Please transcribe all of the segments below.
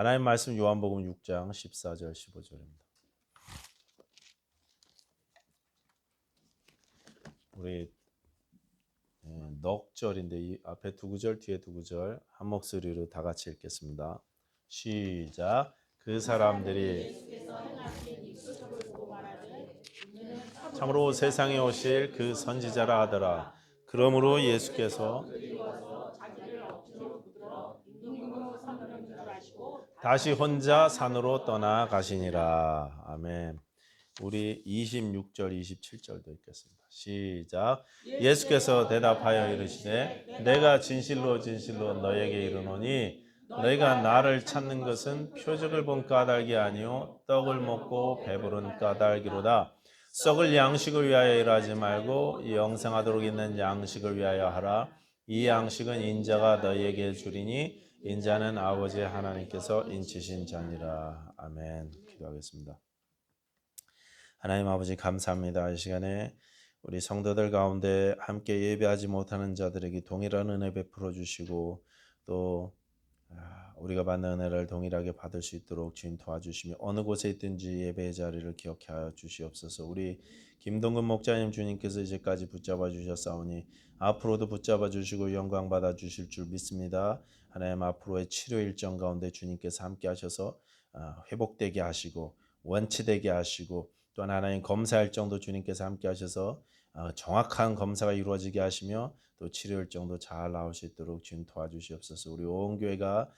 하나님 말씀 요한복음 6장 14절 15절입니다. 우리 넉 절인데 이 앞에 두 구절 뒤에 두 구절 한 목소리로 다 같이 읽겠습니다. 시작. 그 사람들이 참으로 세상에 오실 그 선지자라 하더라. 그러므로 예수께서 다시 혼자 산으로 떠나가시니라. 아멘. 우리 26절 27절도 읽겠습니다. 시작. 예수께서 대답하여 이르시되 내가 진실로 진실로 너에게 이르노니 너희가 나를 찾는 것은 표적을 본 까닭이 아니요 떡을 먹고 배부른 까닭이로다. 썩을 양식을 위하여 일하지 말고 영생하도록 있는 양식을 위하여 하라. 이 양식은 인자가 너희에게 주리니 인자는 아버지 하나님께서 인치신 자니라. 아멘. 기도하겠습니다. 하나님 아버지 감사합니다. 이 시간에 우리 성도들 가운데 함께 예배하지 못하는 자들에게 동일한 은혜 베풀어 주시고 또 우리가 받는 은혜를 동일하게 받을 수 있도록 주님 도와주시며 어느 곳에 있든지 예배의 자리를 기억하여 주시옵소서. 우리 김동근 목자님 주님께서 이제까지 붙잡아 주셨사오니 앞으로도 붙잡아 주시고 영광 받아 주실 줄 믿습니다. 하나님 앞으로의 치료 일정 가운데 주님께서 함께 하셔서 회복되게 하시고 원치되게 하시고 또한 하나님 검사 일정도 주님께서 함께 하셔서 정확한 검사가 이루어지게 하시며 또 치료 일정도 잘 나올 수 있도록 주님 도와주시옵소서. 우리 온 교회가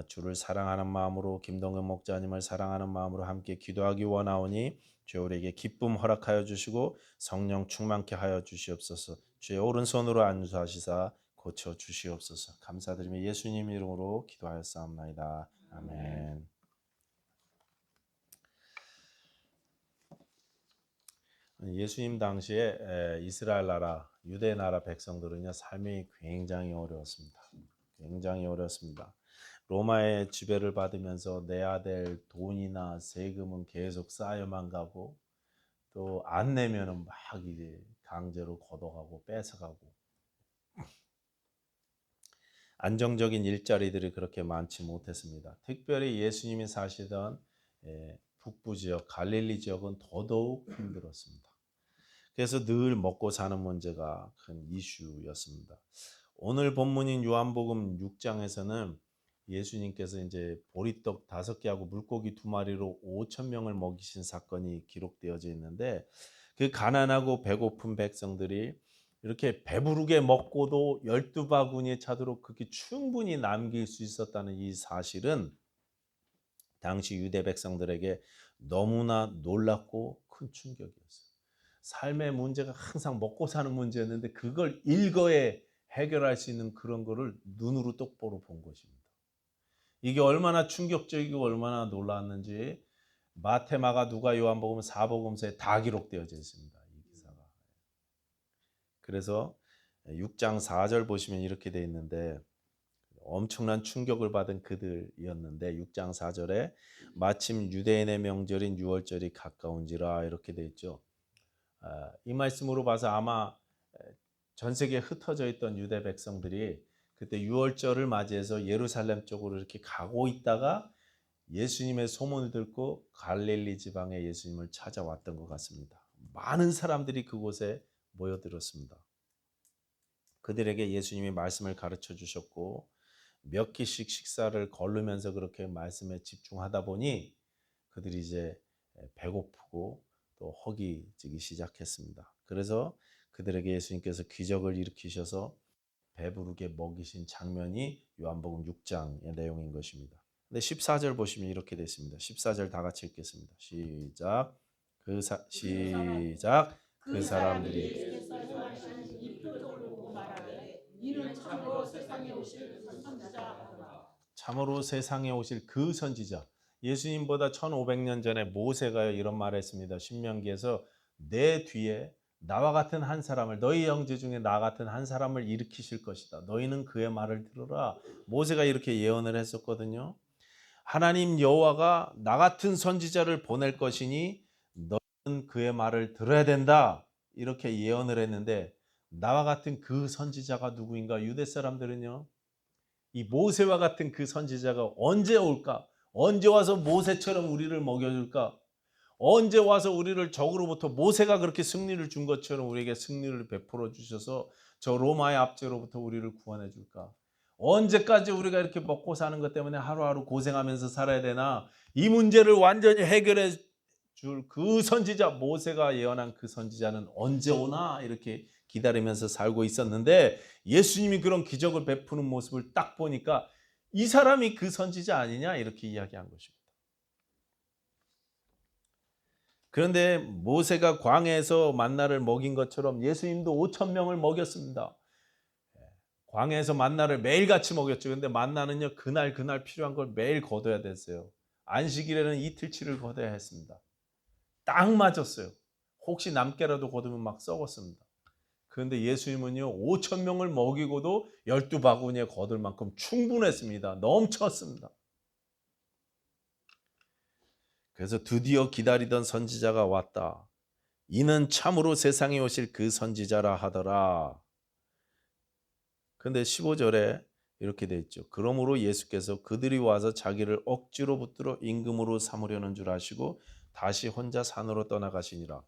주를 사랑하는 마음으로 김동근 목자님을 사랑하는 마음으로 함께 기도하기 원하오니 주여 우리에게 기쁨 허락하여 주시고 성령 충만케 하여 주시옵소서. 주의 오른손으로 안수하시사 고쳐 주시옵소서. 감사드리며 예수님 이름으로 기도하였사옵나이다. 아멘. 예수님 당시에 이스라엘 나라, 유대 나라 백성들은요 삶이 굉장히 어려웠습니다. 굉장히 어렵습니다. 로마의 지배를 받으면서 내야 될 돈이나 세금은 계속 쌓여만 가고 또 안 내면은 막 이제 강제로 걷어가고 뺏어가고 안정적인 일자리들이 그렇게 많지 못했습니다. 특별히 예수님이 사시던 북부 지역 갈릴리 지역은 더더욱 힘들었습니다. 그래서 늘 먹고 사는 문제가 큰 이슈였습니다. 오늘 본문인 요한복음 6장에서는 예수님께서 이제 보리떡 5개하고 물고기 2마리로 5,000명을 먹이신 사건이 기록되어져 있는데 그 가난하고 배고픈 백성들이 이렇게 배부르게 먹고도 12바구니에 차도록 그렇게 충분히 남길 수 있었다는 이 사실은 당시 유대 백성들에게 너무나 놀랍고 큰 충격이었어요. 삶의 문제가 항상 먹고 사는 문제였는데 그걸 일거에 해결할 수 있는 그런 거를 눈으로 똑바로 본 것입니다. 이게 얼마나 충격적이고 얼마나 놀랐는지 마태, 마가, 누가, 요한복음, 사복음서에 다 기록되어져 있습니다. 이 기사가. 그래서 6장 4절 보시면 이렇게 돼 있는데 엄청난 충격을 받은 그들이었는데 6장 4절에 마침 유대인의 명절인 유월절이 가까운지라 이렇게 돼 있죠. 이 말씀으로 봐서 아마 전 세계에 흩어져 있던 유대 백성들이 그때 유월절을 맞이해서 예루살렘 쪽으로 이렇게 가고 있다가 예수님의 소문을 듣고 갈릴리 지방에 예수님을 찾아왔던 것 같습니다. 많은 사람들이 그곳에 모여들었습니다. 그들에게 예수님이 말씀을 가르쳐 주셨고 몇 끼씩 식사를 거르면서 그렇게 말씀에 집중하다 보니 그들이 이제 배고프고 또 허기지기 시작했습니다. 그래서 그들에게 예수님께서 기적을 일으키셔서 배부르게 먹이신 장면이 요한복음 6장의 내용인 것입니다. 근데 14절 보시면 이렇게 되어 있습니다. 14절 다 같이 읽겠습니다. 시작. 시작. 그 사람들이 참으로 세상에 오실 그 선지자 예수님보다 1500년 전에 모세가 이런 말을 했습니다. 신명기에서 내 뒤에 나와 같은 한 사람을 너희 형제 중에 나 같은 한 사람을 일으키실 것이다. 너희는 그의 말을 들으라. 모세가 이렇게 예언을 했었거든요. 하나님 여호와가 나 같은 선지자를 보낼 것이니 너는 그의 말을 들어야 된다. 이렇게 예언을 했는데 나와 같은 그 선지자가 누구인가? 유대 사람들은요. 이 모세와 같은 그 선지자가 언제 올까? 언제 와서 모세처럼 우리를 먹여줄까? 언제 와서 우리를 적으로부터 모세가 그렇게 승리를 준 것처럼 우리에게 승리를 베풀어 주셔서 저 로마의 압제로부터 우리를 구원해 줄까? 언제까지 우리가 이렇게 먹고 사는 것 때문에 하루하루 고생하면서 살아야 되나? 이 문제를 완전히 해결해 줄 그 선지자, 모세가 예언한 그 선지자는 언제 오나 이렇게 기다리면서 살고 있었는데, 예수님이 그런 기적을 베푸는 모습을 딱 보니까 이 사람이 그 선지자 아니냐 이렇게 이야기한 것입니다. 그런데 모세가 광야에서 만나를 먹인 것처럼 예수님도 5천 명을 먹였습니다. 광야에서 만나를 매일같이 먹였죠. 그런데 만나는요, 그날 필요한 걸 매일 거둬야 됐어요. 안식일에는 이틀치를 거둬야 했습니다. 딱 맞았어요. 혹시 남게라도 거두면 막 썩었습니다. 그런데 예수님은요, 5천 명을 먹이고도 12바구니에 거둘 만큼 충분했습니다. 넘쳤습니다. 그래서 드디어 기다리던 선지자가 왔다. 이는 참으로 세상에 오실 그 선지자라 하더라. 그런데 15절에 이렇게 돼 있죠. 그러므로 예수께서 그들이 와서 자기를 억지로 붙들어 임금으로 삼으려는 줄 아시고 다시 혼자 산으로 떠나가시니라.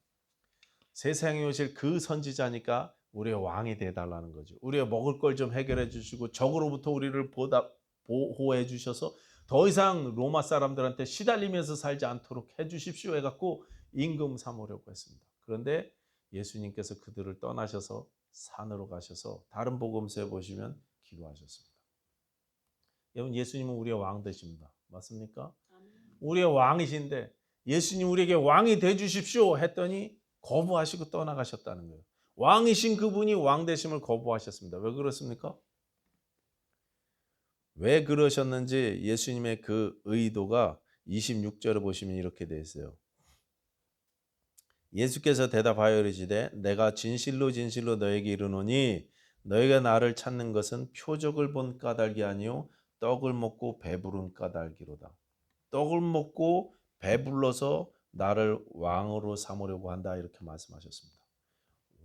세상에 오실 그 선지자니까 우리의 왕이 되어달라는 거죠. 우리의 먹을 걸 좀 해결해 주시고 적으로부터 우리를 보호해 주셔서 더 이상 로마 사람들한테 시달리면서 살지 않도록 해 주십시오 해갖고 임금 삼으려고 했습니다. 그런데 예수님께서 그들을 떠나셔서 산으로 가셔서 다른 복음서에 보시면 기도하셨습니다. 여러분, 예수님은 우리의 왕 되십니다. 맞습니까? 우리의 왕이신데 예수님 우리에게 왕이 돼 주십시오 했더니 거부하시고 떠나가셨다는 거예요. 왕이신 그분이 왕 되심을 거부하셨습니다. 왜 그렇습니까? 왜 그러셨는지 예수님의 그 의도가 26절에 보시면 이렇게 되어 있어요. 예수께서 대답하여 이르시되 내가 진실로 진실로 너에게 이르노니 너희가 나를 찾는 것은 표적을 본 까닭이 아니요 떡을 먹고 배부른 까닭이로다. 떡을 먹고 배불러서 나를 왕으로 삼으려고 한다 이렇게 말씀하셨습니다.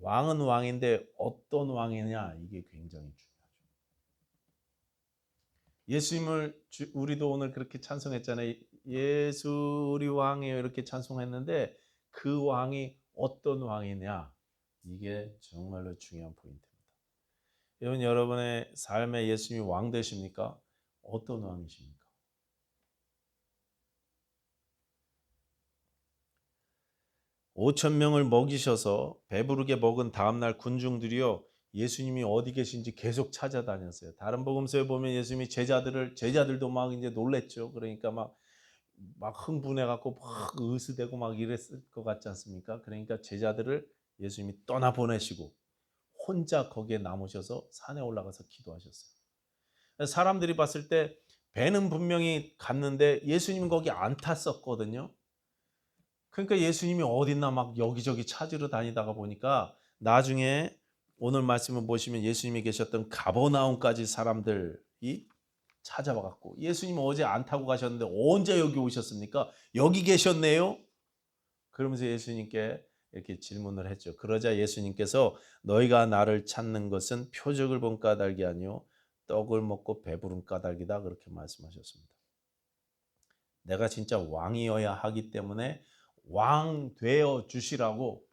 왕은 왕인데 어떤 왕이냐 이게 굉장히 중요하죠. 예수님을 우리도 오늘 그렇게 찬송했잖아요. 예수 우리 왕이에요 이렇게 찬송했는데 그 왕이 어떤 왕이냐 이게 정말로 중요한 포인트입니다. 여러분의 삶에 예수님이 왕 되십니까? 어떤 왕이십니까? 5천 명을 먹이셔서 배부르게 먹은 다음날 군중들이요 예수님이 어디 계신지 계속 찾아다녔어요. 다른 복음서에 보면 예수님이 제자들도 막 이제 놀랬죠. 그러니까 막 흥분해 갖고 막 으스대고 막 이랬을 것 같지 않습니까? 그러니까 제자들을 예수님이 떠나 보내시고 혼자 거기에 남으셔서 산에 올라가서 기도하셨어요. 사람들이 봤을 때 배는 분명히 갔는데 예수님은 거기 안 탔었거든요. 그러니까 예수님이 어딨나 막 여기저기 찾으러 다니다가 보니까 나중에 오늘 말씀을 보시면 예수님이 계셨던 가버나움까지 사람들이 찾아와 갖고 예수님 어제 안 타고 가셨는데 언제 여기 오셨습니까? 여기 계셨네요. 그러면서 예수님께 이렇게 질문을 했죠. 그러자 예수님께서 너희가 나를 찾는 것은 표적을 본 까닭이 아니요 떡을 먹고 배부른 까닭이다 그렇게 말씀하셨습니다. 내가 진짜 왕이어야 하기 때문에 왕 되어 주시라고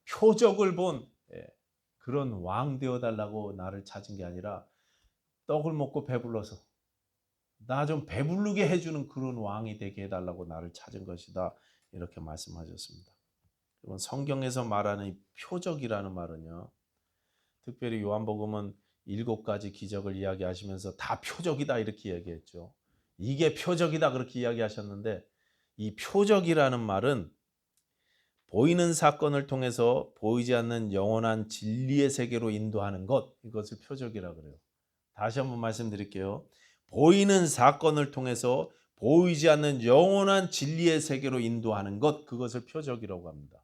표적을 본 그런 왕 되어 달라고 나를 찾은 게 아니라 떡을 먹고 배불러서 나 좀 배부르게 해주는 그런 왕이 되게 해달라고 나를 찾은 것이다 이렇게 말씀하셨습니다. 여러분, 성경에서 말하는 이 표적이라는 말은요 특별히 요한복음은 7가지 기적을 이야기하시면서 다 표적이다 이렇게 얘기했죠. 이게 표적이다 그렇게 이야기하셨는데 이 표적이라는 말은 보이는 사건을 통해서 보이지 않는 영원한 진리의 세계로 인도하는 것, 이것을 표적이라고 그래요. 다시 한번 말씀드릴게요. 보이는 사건을 통해서 보이지 않는 영원한 진리의 세계로 인도하는 것, 그것을 표적이라고 합니다.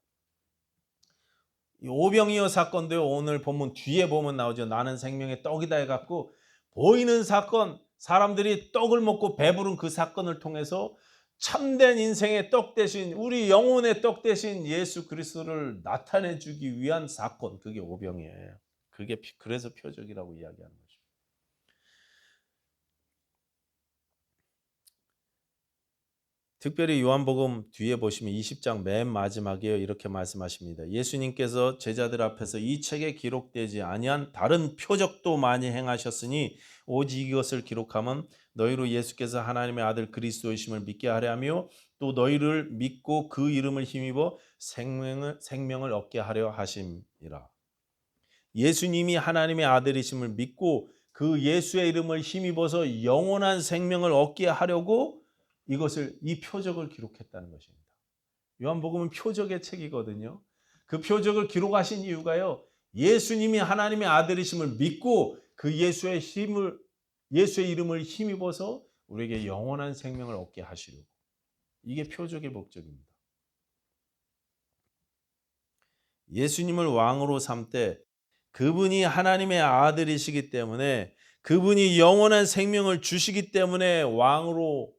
이 오병이어 사건도 오늘 본문 뒤에 보면 나오죠. 나는 생명의 떡이다 해갖고 보이는 사건, 사람들이 떡을 먹고 배부른 그 사건을 통해서 참된 인생의 떡 대신 우리 영혼의 떡 대신 예수 그리스도를 나타내 주기 위한 사건, 그게 오병이에요. 그게 그래서 표적이라고 이야기하는 거죠. 특별히 요한복음 뒤에 보시면 20장 맨 마지막에 이렇게 말씀하십니다. 예수님께서 제자들 앞에서 이 책에 기록되지 아니한 다른 표적도 많이 행하셨으니 오직 이것을 기록하면 너희로 예수께서 하나님의 아들 그리스도이심을 믿게 하려 하며 또 너희를 믿고 그 이름을 힘입어 생명을 얻게 하려 하심이라. 예수님이 하나님의 아들이심을 믿고 그 예수의 이름을 힘입어서 영원한 생명을 얻게 하려고 이 표적을 기록했다는 것입니다. 요한복음은 표적의 책이거든요. 그 표적을 기록하신 이유가요. 예수님이 하나님의 아들이심을 믿고 그 예수의 이름을 힘입어서 우리에게 영원한 생명을 얻게 하시려고. 이게 표적의 목적입니다. 예수님을 왕으로 삼되 그분이 하나님의 아들이시기 때문에 그분이 영원한 생명을 주시기 때문에 왕으로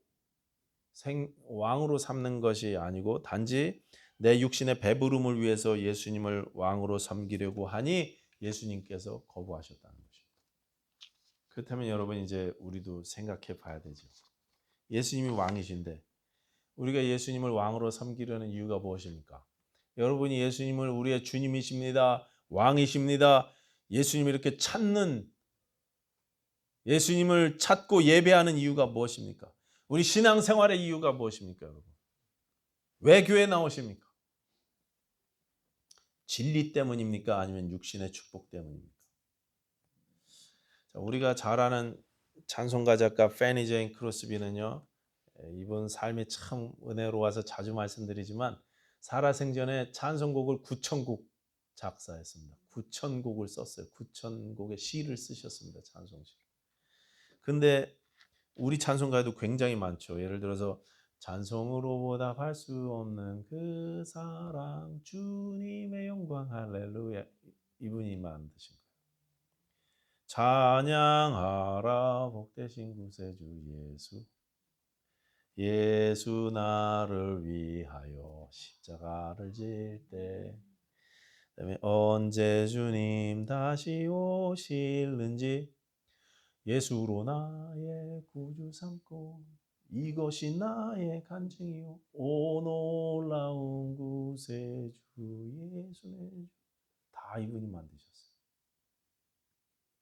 삼는 것이 아니고 단지 내 육신의 배부름을 위해서 예수님을 왕으로 섬기려고 하니 예수님께서 거부하셨다는 것입니다. 그렇다면 여러분 이제 우리도 생각해 봐야 되죠. 예수님이 왕이신데 우리가 예수님을 왕으로 섬기려는 이유가 무엇입니까? 여러분이 예수님을 우리의 주님이십니다. 왕이십니다. 예수님을 이렇게 예수님을 찾고 예배하는 이유가 무엇입니까? 우리 신앙생활의 이유가 무엇입니까, 여러분? 왜 교회 나오십니까? 진리 때문입니까? 아니면 육신의 축복 때문입니까? 자, 우리가 잘 아는 찬송가 작가 패니 제인 크로스비는요. 이분 삶이 참 은혜로워서 자주 말씀드리지만 살아생전에 찬송곡을 9,000곡 작사했습니다. 9,000곡을 썼어요. 9,000곡의 시를 쓰셨습니다. 찬송시. 근데 우리 찬송가에도 굉장히 많죠. 예를 들어서 찬송으로 보답할 수 없는 그 사랑 주님의 영광 할렐루야 이분이 만드신 거예요. 찬양하라 복되신 구세주 예수 예수 나를 위하여 십자가를 질 때 그다음에 언제 주님 다시 오실는지 예수로 나의 구주 삼고 이것이 나의 간증이요 오 놀라운 구세주 예수네 다 이분이 만드셨어요.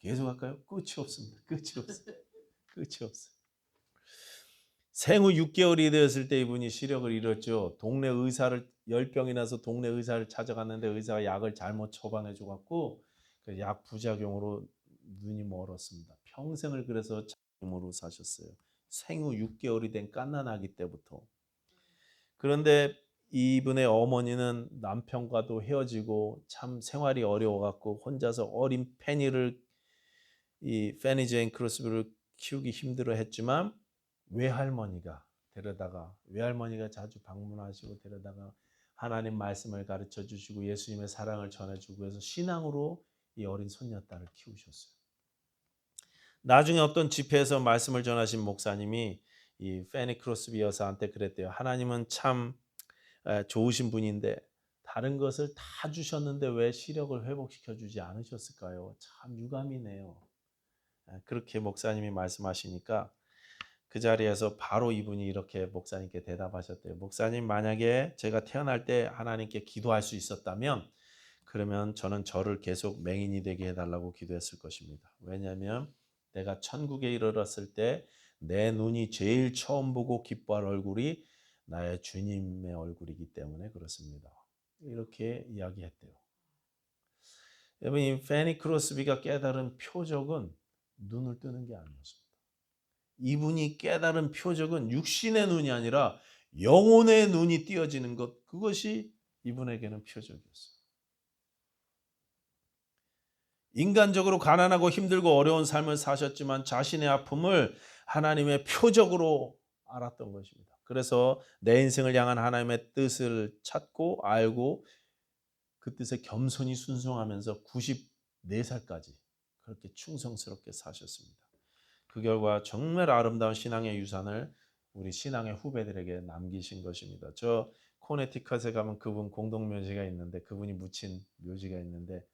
계속 할까요? 끝이 없습니다. 끝이 없어요. 끝이 없어요. 생후 6개월이 되었을 때 이분이 시력을 잃었죠. 동네 의사를 열병이 나서 동네 의사를 찾아갔는데 의사가 약을 잘못 처방해 줘갖고 그 약 부작용으로 눈이 멀었습니다. 평생을 그래서 장애물로 사셨어요. 생후 6개월이 된 갓난아기 때부터. 그런데 이분의 어머니는 남편과도 헤어지고 참 생활이 어려워갖고 혼자서 어린 이 패니 제인 크로스비를 키우기 힘들어했지만 외할머니가 자주 방문하시고 데려다가 하나님 말씀을 가르쳐 주시고 예수님의 사랑을 전해주고 해서 신앙으로 이 어린 손녀딸을 키우셨어요. 나중에 어떤 집회에서 말씀을 전하신 목사님이 이 패니 크로스비 여사한테 그랬대요. 하나님은 참 좋으신 분인데 다른 것을 다 주셨는데 왜 시력을 회복시켜 주지 않으셨을까요? 참 유감이네요. 그렇게 목사님이 말씀하시니까 그 자리에서 바로 이분이 이렇게 목사님께 대답하셨대요. 목사님, 만약에 제가 태어날 때 하나님께 기도할 수 있었다면 그러면 저는 저를 계속 맹인이 되게 해달라고 기도했을 것입니다. 왜냐하면 내가 천국에 이르렀을 때 내 눈이 제일 처음 보고 기뻐할 얼굴이 나의 주님의 얼굴이기 때문에 그렇습니다. 이렇게 이야기했대요. 여러분, 이 패니 크로스비가 깨달은 표적은 눈을 뜨는 게 아니었습니다. 이분이 깨달은 표적은 육신의 눈이 아니라 영혼의 눈이 띄어지는 것, 그것이 이분에게는 표적이었어요. 인간적으로 가난하고 힘들고 어려운 삶을 사셨지만 자신의 아픔을 하나님의 표적으로 알았던 것입니다. 그래서 내 인생을 향한 하나님의 뜻을 찾고 알고 그 뜻에 겸손히 순종하면서 94살까지 그렇게 충성스럽게 사셨습니다. 그 결과 정말 아름다운 신앙의 유산을 우리 신앙의 후배들에게 남기신 것입니다. 저 코네티컷에 가면 그분 공동묘지가 있는데 그분이 묻힌 묘지가 있는데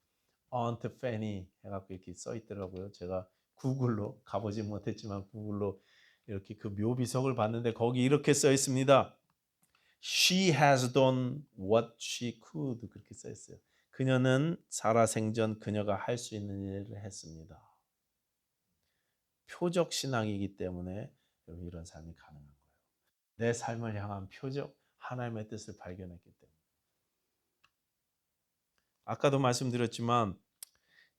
언트 페니 해갖고 이렇게 써 있더라고요. 제가 구글로 가보지 못했지만 구글로 이렇게 그 묘비석을 봤는데 거기 이렇게 써 있습니다. She has done what she could. 그렇게 써 있어요. 그녀는 살아생전 그녀가 할 수 있는 일을 했습니다. 표적 신앙이기 때문에 이런 삶이 가능한 거예요. 내 삶을 향한 표적, 하나님의 뜻을 발견했기 때문에. 아까도 말씀드렸지만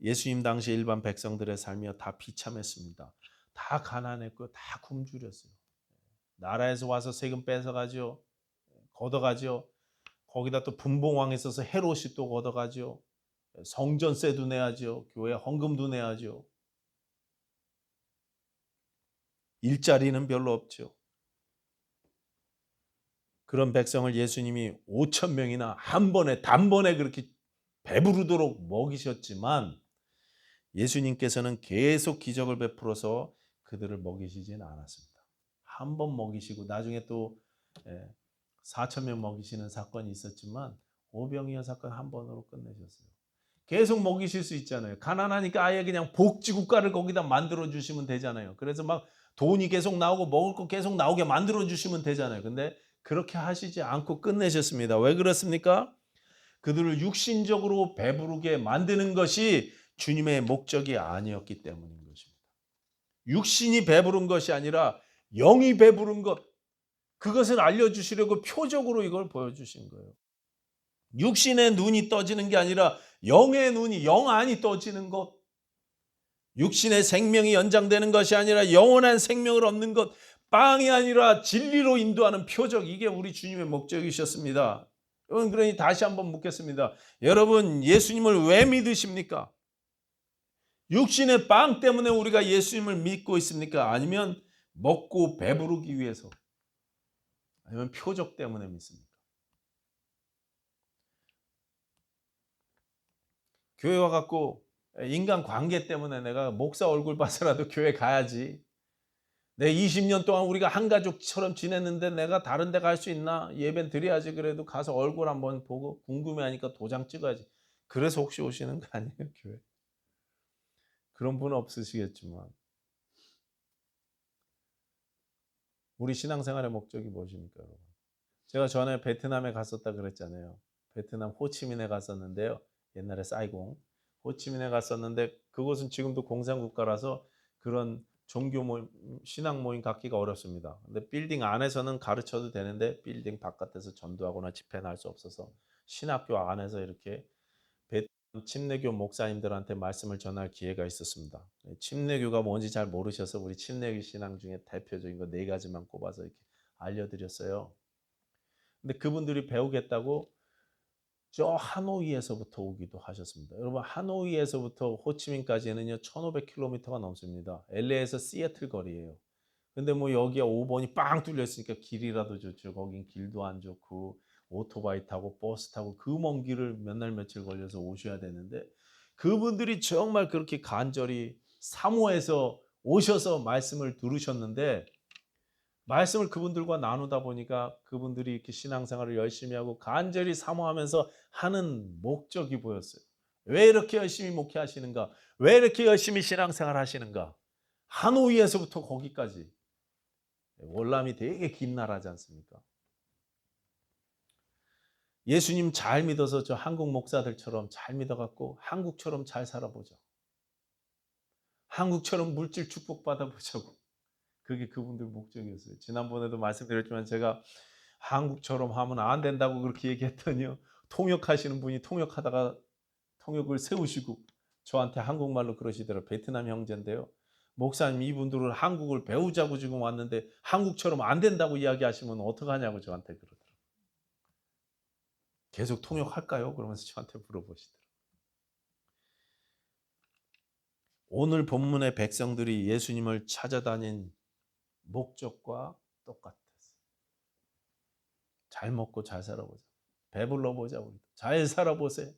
예수님 당시 일반 백성들의 삶이 다 비참했습니다. 다 가난했고 다 굶주렸어요. 나라에서 와서 세금 뺏어가죠. 걷어가죠. 거기다 또 분봉왕이 있어서 헤롯이 또 걷어가죠. 성전세도 내야죠. 교회 헌금도 내야죠. 일자리는 별로 없죠. 그런 백성을 예수님이 5천 명이나 한 번에 단번에 그렇게 배부르도록 먹이셨지만 예수님께서는 계속 기적을 베풀어서 그들을 먹이시지는 않았습니다. 한 번 먹이시고 나중에 또 4천 명 먹이시는 사건이 있었지만 오병이어 사건 한 번으로 끝내셨어요. 계속 먹이실 수 있잖아요. 가난하니까 아예 그냥 복지국가를 거기다 만들어 주시면 되잖아요. 그래서 막 돈이 계속 나오고 먹을 거 계속 나오게 만들어 주시면 되잖아요. 근데 그렇게 하시지 않고 끝내셨습니다. 왜 그렇습니까? 그들을 육신적으로 배부르게 만드는 것이 주님의 목적이 아니었기 때문인 것입니다. 육신이 배부른 것이 아니라 영이 배부른 것, 그것을 알려주시려고 표적으로 이걸 보여주신 거예요. 육신의 눈이 떠지는 게 아니라 영의 눈이, 영 안이 떠지는 것, 육신의 생명이 연장되는 것이 아니라 영원한 생명을 얻는 것, 빵이 아니라 진리로 인도하는 표적, 이게 우리 주님의 목적이셨습니다. 여러분, 그러니 다시 한번 묻겠습니다. 여러분, 예수님을 왜 믿으십니까? 육신의 빵 때문에 우리가 예수님을 믿고 있습니까? 아니면 먹고 배부르기 위해서? 아니면 표적 때문에 믿습니까? 교회 와갖고 인간 관계 때문에 내가 목사 얼굴 봐서라도 교회 가야지. 내 20년 동안 우리가 한 가족처럼 지냈는데 내가 다른 데 갈 수 있나? 예배 드려야지. 그래도 가서 얼굴 한번 보고 궁금해하니까 도장 찍어야지. 그래서 혹시 오시는 거 아니에요, 교회? 그런 분 없으시겠지만 우리 신앙생활의 목적이 무엇입니까, 여러분? 제가 전에 베트남에 갔었다 그랬잖아요. 베트남 호치민에 갔었는데요. 옛날에 사이공. 호치민에 갔었는데 그곳은 지금도 공산국가라서 그런 종교 모임, 신앙 모임 갖기가 어렵습니다. 근데 빌딩 안에서는 가르쳐도 되는데 빌딩 바깥에서 전도하거나 집회는 할 수 없어서 신학교 안에서 이렇게 베트남 침례교 목사님들한테 말씀을 전할 기회가 있었습니다. 침례교가 뭔지 잘 모르셔서 우리 침례교 신앙 중에 대표적인 거 4가지만 꼽아서 이렇게 알려드렸어요. 근데 그분들이 배우겠다고 저 하노이에서부터 오기도 하셨습니다. 여러분, 하노이에서부터 호치민까지는요 1,500km가 넘습니다. LA에서 시애틀 거리예요. 근데 뭐 여기에 5번이 빵 뚫려 있으니까 길이라도 좋죠. 거긴 길도 안 좋고 오토바이 타고 버스 타고 그 먼 길을 몇 날 며칠 걸려서 오셔야 되는데 그분들이 정말 그렇게 간절히 사모해서 오셔서 말씀을 들으셨는데 말씀을 그분들과 나누다 보니까 그분들이 이렇게 신앙생활을 열심히 하고 간절히 사모하면서 하는 목적이 보였어요. 왜 이렇게 열심히 목회하시는가? 왜 이렇게 열심히 신앙생활 하시는가? 하노이에서부터 거기까지. 월남이 되게 긴 나라지 않습니까? 예수님 잘 믿어서 저 한국 목사들처럼 잘 믿어갖고 한국처럼 잘 살아보자. 한국처럼 물질 축복받아 보자고. 그게 그분들 목적이었어요. 지난번에도 말씀드렸지만 제가 한국처럼 하면 안 된다고 그렇게 얘기했더니요. 통역하시는 분이 통역하다가 통역을 세우시고 저한테 한국말로 그러시더라고요. 베트남 형제인데요. 목사님, 이분들은 한국을 배우자고 지금 왔는데 한국처럼 안 된다고 이야기하시면 어떡하냐고 저한테 그러더라고요. 계속 통역할까요? 그러면서 저한테 물어보시더라고요. 오늘 본문의 백성들이 예수님을 찾아다닌 목적과 똑같았어요. 잘 먹고 잘 살아보자. 배불러 보자. 우리도. 잘 살아보세요.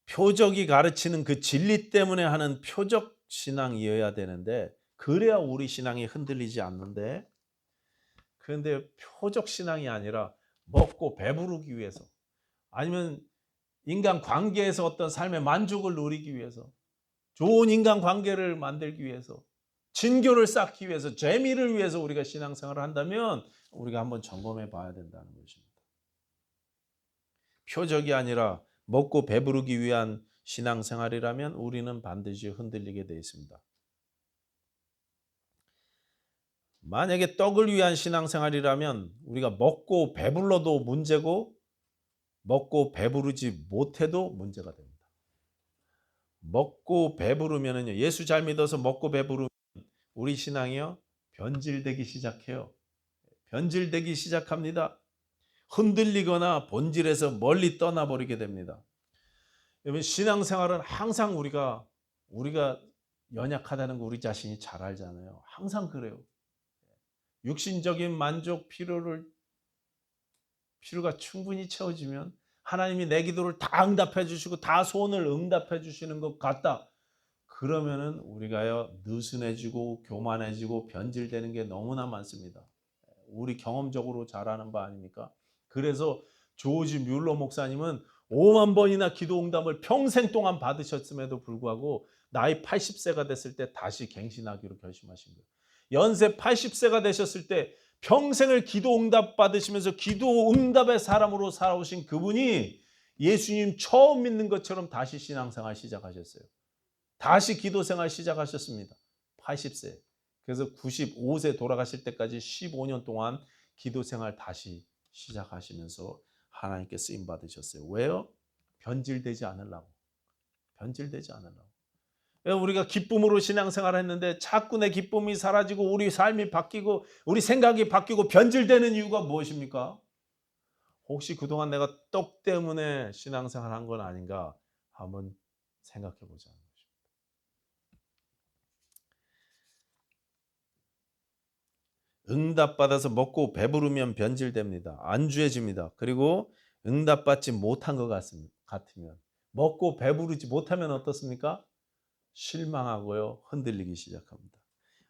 표적이 가르치는 그 진리 때문에 하는 표적 신앙이어야 되는데 그래야 우리 신앙이 흔들리지 않는데 그런데 표적 신앙이 아니라 먹고 배부르기 위해서 아니면 인간 관계에서 어떤 삶의 만족을 누리기 위해서 좋은 인간관계를 만들기 위해서, 진교를 쌓기 위해서, 재미를 위해서 우리가 신앙생활을 한다면 우리가 한번 점검해 봐야 된다는 것입니다. 표적이 아니라 먹고 배부르기 위한 신앙생활이라면 우리는 반드시 흔들리게 되어 있습니다. 만약에 떡을 위한 신앙생활이라면 우리가 먹고 배불러도 문제고 먹고 배부르지 못해도 문제가 됩니다. 먹고 배부르면은요, 예수 잘 믿어서 먹고 배부르면 우리 신앙이요 변질되기 시작해요. 변질되기 시작합니다. 흔들리거나 본질에서 멀리 떠나버리게 됩니다. 여러분, 신앙생활은 항상 우리가 연약하다는 거 우리 자신이 잘 알잖아요. 항상 그래요. 육신적인 만족 필요가 충분히 채워지면 하나님이 내 기도를 다 응답해 주시고 다 소원을 응답해 주시는 것 같다. 그러면은 우리가요 느슨해지고 교만해지고 변질되는 게 너무나 많습니다. 우리 경험적으로 잘 아는 바 아닙니까? 그래서 조지 뮬러 목사님은 5만 번이나 기도 응답을 평생 동안 받으셨음에도 불구하고 나이 80세가 됐을 때 다시 갱신하기로 결심하신 거예요. 연세 80세가 되셨을 때 평생을 기도 응답 받으시면서 기도 응답의 사람으로 살아오신 그분이 예수님 처음 믿는 것처럼 다시 신앙생활 시작하셨어요. 다시 기도생활 시작하셨습니다. 80세. 그래서 95세 돌아가실 때까지 15년 동안 기도생활 다시 시작하시면서 하나님께 쓰임 받으셨어요. 왜요? 변질되지 않으려고. 변질되지 않으려고. 우리가 기쁨으로 신앙생활 했는데 자꾸 내 기쁨이 사라지고 우리 삶이 바뀌고 우리 생각이 바뀌고 변질되는 이유가 무엇입니까? 혹시 그동안 내가 떡 때문에 신앙생활 한 건 아닌가 한번 생각해 보자. 응답받아서 먹고 배부르면 변질됩니다. 안주해집니다. 그리고 응답받지 못한 것 같으면 먹고 배부르지 못하면 어떻습니까? 실망하고요. 흔들리기 시작합니다.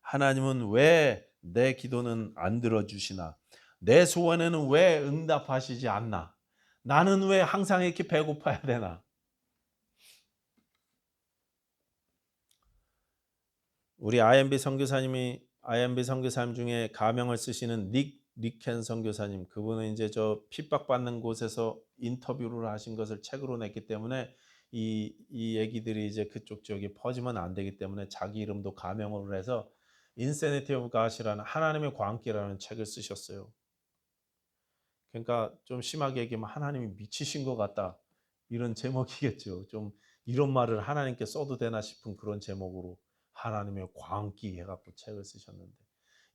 하나님은 왜 내 기도는 안 들어주시나? 내 소원에는 왜 응답하시지 않나? 나는 왜 항상 이렇게 배고파야 되나? 우리 IMB 선교사님 중에 가명을 쓰시는 닉켄 선교사님, 그분은 이제 저 핍박받는 곳에서 인터뷰를 하신 것을 책으로 냈기 때문에 이 얘기들이 이제 그쪽 지역에 퍼지면 안 되기 때문에 자기 이름도 가명으로 해서 인세니티 오브 갓이라는 하나님의 광기라는 책을 쓰셨어요. 그러니까 좀 심하게 얘기하면 하나님이 미치신 것 같다 이런 제목이겠죠. 좀 이런 말을 하나님께 써도 되나 싶은 그런 제목으로 하나님의 광기 해갖고 책을 쓰셨는데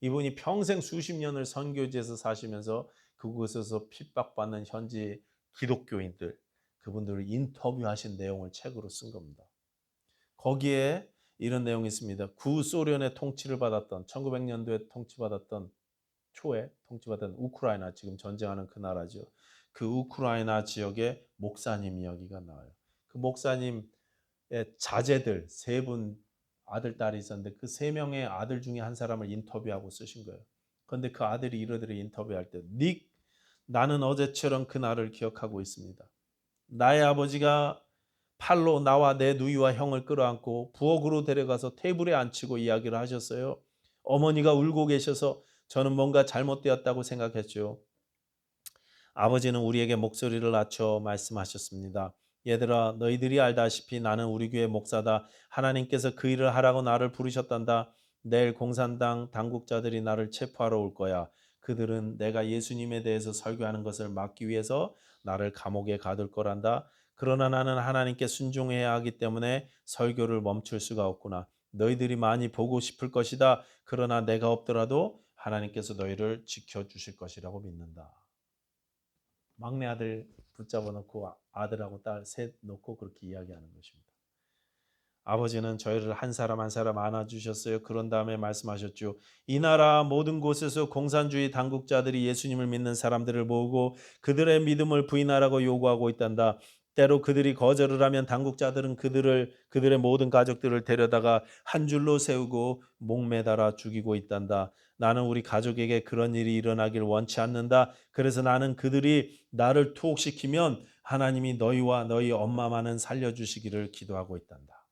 이분이 평생 수십 년을 선교지에서 사시면서 그곳에서 핍박받는 현지 기독교인들 그분들을 인터뷰하신 내용을 책으로 쓴 겁니다. 거기에 이런 내용이 있습니다. 구소련의 통치를 받았던 1900년도에 통치받았던 초에 통치받은 우크라이나 지금 전쟁하는 그 나라죠. 그 우크라이나 지역의 목사님 이야기가 나와요. 그 목사님의 자제들 세 분 아들 딸이 있었는데 그 세 명의 아들 중에 한 사람을 인터뷰하고 쓰신 거예요. 그런데 그 아들이 이러더래 인터뷰할 때 나는 어제처럼 그 날을 기억하고 있습니다. 나의 아버지가 팔로 나와 내 누이와 형을 끌어안고 부엌으로 데려가서 테이블에 앉히고 이야기를 하셨어요. 어머니가 울고 계셔서 저는 뭔가 잘못되었다고 생각했죠. 아버지는 우리에게 목소리를 낮춰 말씀하셨습니다. 얘들아, 너희들이 알다시피 나는 우리 교회 목사다. 하나님께서 그 일을 하라고 나를 부르셨단다. 내일 공산당 당국자들이 나를 체포하러 올 거야. 그들은 내가 예수님에 대해서 설교하는 것을 막기 위해서 나를 감옥에 가둘 거란다. 그러나 나는 하나님께 순종해야 하기 때문에 설교를 멈출 수가 없구나. 너희들이 많이 보고 싶을 것이다. 그러나 내가 없더라도 하나님께서 너희를 지켜주실 것이라고 믿는다. 막내 아들 붙잡아 놓고 아들하고 딸 셋 놓고 그렇게 이야기하는 것입니다. 아버지는 저희를 한 사람 한 사람 안아주셨어요. 그런 다음에 말씀하셨죠. 이 나라 모든 곳에서 공산주의 당국자들이 예수님을 믿는 사람들을 모으고 그들의 믿음을 부인하라고 요구하고 있단다. 때로 그들이 거절을 하면 당국자들은 그들의 모든 가족들을 데려다가 한 줄로 세우고 목매달아 죽이고 있단다. 나는 우리 가족에게 그런 일이 일어나길 원치 않는다. 그래서 나는 그들이 나를 투옥시키면 하나님이 너희와 너희 엄마만은 살려주시기를 기도하고 있단다.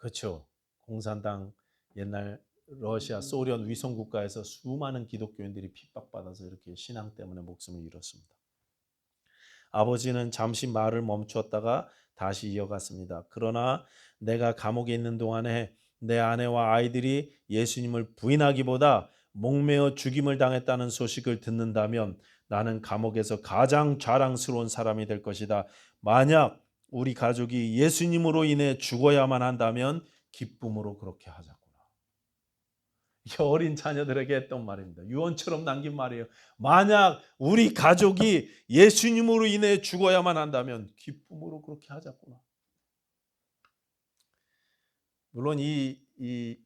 그렇죠. 공산당 옛날 러시아 소련 위성 국가에서 수많은 기독교인들이 핍박받아서 이렇게 신앙 때문에 목숨을 잃었습니다. 아버지는 잠시 말을 멈추었다가 다시 이어갔습니다. 그러나 내가 감옥에 있는 동안에 내 아내와 아이들이 예수님을 부인하기보다 목매어 죽임을 당했다는 소식을 듣는다면 나는 감옥에서 가장 자랑스러운 사람이 될 것이다. 만약 우리 가족이 예수님으로 인해 죽어야만 한다면 기쁨으로 그렇게 하자꾸나. 이 어린 자녀들에게 했던 말입니다. 유언처럼 남긴 말이에요. 만약 우리 가족이 예수님으로 인해 죽어야만 한다면 기쁨으로 그렇게 하자꾸나. 물론 이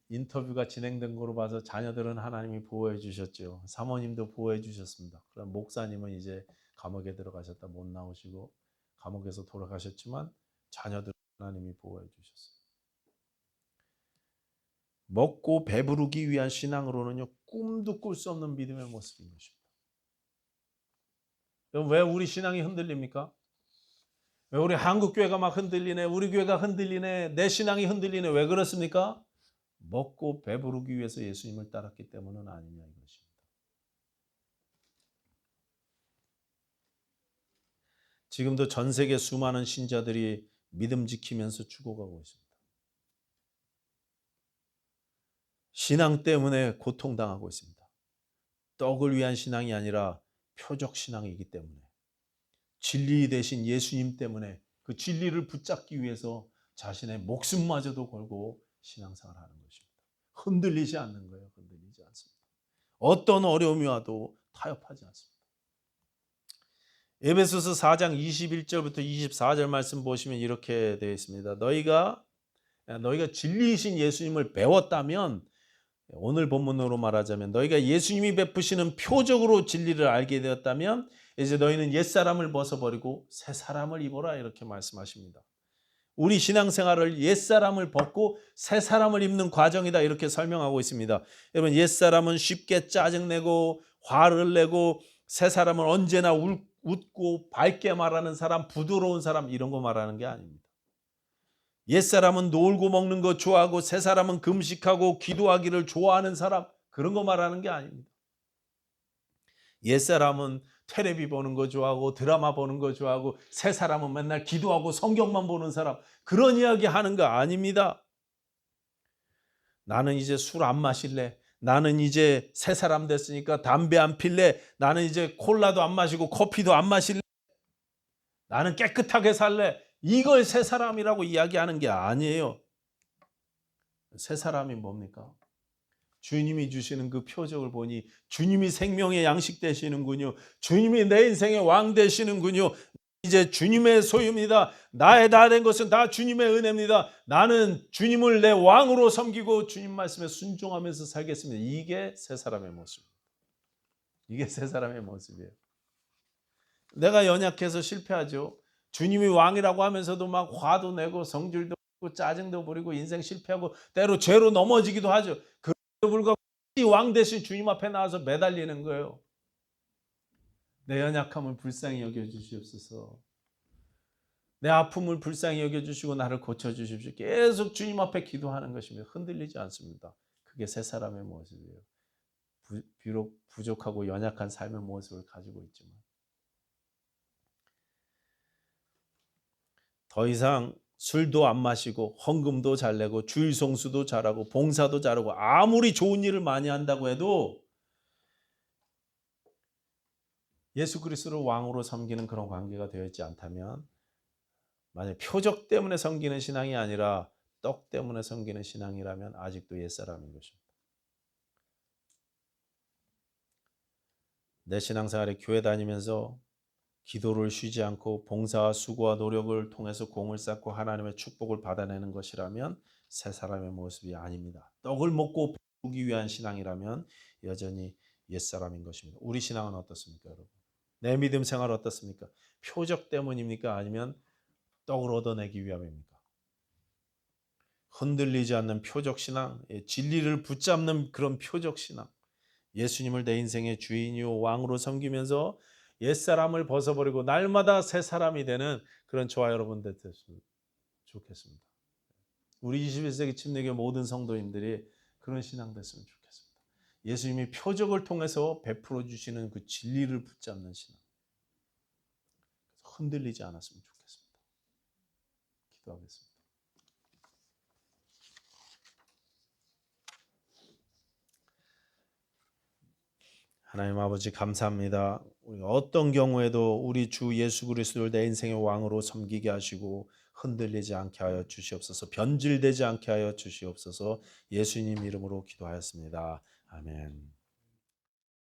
인터뷰가 진행된 거로 봐서 자녀들은 하나님이 보호해 주셨죠. 사모님도 보호해 주셨습니다. 그럼 목사님은 이제 감옥에 들어가셨다 못 나오시고 감옥에서 돌아가셨지만 자녀들은 하나님이 보호해 주셨어요. 먹고 배부르기 위한 신앙으로는요, 꿈도 꿀 수 없는 믿음의 모습인 것입니다. 그럼 왜 우리 신앙이 흔들립니까? 왜 우리 한국교회가 막 흔들리네, 우리 교회가 흔들리네, 내 신앙이 흔들리네. 왜 그렇습니까? 먹고 배부르기 위해서 예수님을 따랐기 때문은 아니냐 이것입니다. 지금도 전 세계 수많은 신자들이 믿음 지키면서 죽어가고 있습니다. 신앙 때문에 고통당하고 있습니다. 떡을 위한 신앙이 아니라 표적 신앙이기 때문에, 진리 대신 예수님 때문에 그 진리를 붙잡기 위해서 자신의 목숨마저도 걸고 신앙생활을 하는 것입니다. 흔들리지 않는 거예요. 흔들리지 않습니다. 어떤 어려움이 와도 타협하지 않습니다. 에베소서 4장 21절부터 24절 말씀 보시면 이렇게 되어 있습니다. 너희가 진리이신 예수님을 배웠다면, 오늘 본문으로 말하자면 너희가 예수님이 베푸시는 표적으로 진리를 알게 되었다면 이제 너희는 옛사람을 벗어버리고 새사람을 입어라 이렇게 말씀하십니다. 우리 신앙생활을 옛사람을 벗고 새사람을 입는 과정이다 이렇게 설명하고 있습니다. 여러분, 옛사람은 쉽게 짜증내고 화를 내고 새사람은 언제나 웃고 밝게 말하는 사람, 부드러운 사람 이런 거 말하는 게 아닙니다. 옛사람은 놀고 먹는 거 좋아하고 새사람은 금식하고 기도하기를 좋아하는 사람, 그런 거 말하는 게 아닙니다. 옛사람은 텔레비 보는 거 좋아하고 드라마 보는 거 좋아하고 새사람은 맨날 기도하고 성경만 보는 사람, 그런 이야기 하는 거 아닙니다. 나는 이제 술 안 마실래, 나는 이제 새사람 됐으니까 담배 안 필래, 나는 이제 콜라도 안 마시고 커피도 안 마실래, 나는 깨끗하게 살래, 이걸 새사람이라고 이야기하는 게 아니에요. 새사람이 뭡니까? 주님이 주시는 그 표적을 보니 주님이 생명의 양식 되시는군요. 주님이 내 인생의 왕 되시는군요. 이제 주님의 소유입니다. 나의 다 된 것은 다 주님의 은혜입니다. 나는 주님을 내 왕으로 섬기고 주님 말씀에 순종하면서 살겠습니다. 이게 새 사람의 모습입니다. 이게 새 사람의 모습이에요. 내가 연약해서 실패하죠. 주님이 왕이라고 하면서도 막 화도 내고 성질도 부리고 짜증도 부리고 인생 실패하고 때로 죄로 넘어지기도 하죠. 그럼에도 불구하고 왕 대신 주님 앞에 나와서 매달리는 거예요. 내 연약함을 불쌍히 여겨주시옵소서. 내 아픔을 불쌍히 여겨주시고 나를 고쳐주십시오. 계속 주님 앞에 기도하는 것입니다. 흔들리지 않습니다. 그게 새 사람의 모습이에요. 비록 부족하고 연약한 삶의 모습을 가지고 있지만 더 이상 술도 안 마시고 헌금도 잘 내고 주일 성수도 잘하고 봉사도 잘하고 아무리 좋은 일을 많이 한다고 해도 예수 그리스도를 왕으로 섬기는 그런 관계가 되어 있지 않다면, 만약 표적 때문에 섬기는 신앙이 아니라 떡 때문에 섬기는 신앙이라면 아직도 옛사람인 것입니다. 내 신앙생활에 교회 다니면서 기도를 쉬지 않고 봉사와 수고와 노력을 통해서 공을 쌓고 하나님의 축복을 받아내는 것이라면 새 사람의 모습이 아닙니다. 떡을 먹고 배우기 위한 신앙이라면 여전히 옛사람인 것입니다. 우리 신앙은 어떻습니까, 여러분? 내 믿음 생활 어떻습니까? 표적 때문입니까? 아니면 떡을 얻어내기 위함입니까? 흔들리지 않는 표적 신앙, 진리를 붙잡는 그런 표적 신앙, 예수님을 내 인생의 주인이요 왕으로 섬기면서 옛사람을 벗어버리고 날마다 새 사람이 되는 그런 저와 여러분 됐으면 좋겠습니다. 우리 21세기 침례교 모든 성도님들이 그런 신앙 됐으면 좋겠습니다. 예수님이 표적을 통해서 베풀어 주시는 그 진리를 붙잡는 신앙. 흔들리지 않았으면 좋겠습니다. 기도하겠습니다. 하나님 아버지 감사합니다. 우리가 어떤 경우에도 우리 주 예수 그리스도를 내 인생의 왕으로 섬기게 하시고 흔들리지 않게 하여 주시옵소서. 변질되지 않게 하여 주시옵소서. 예수님 이름으로 기도하였습니다. 아멘.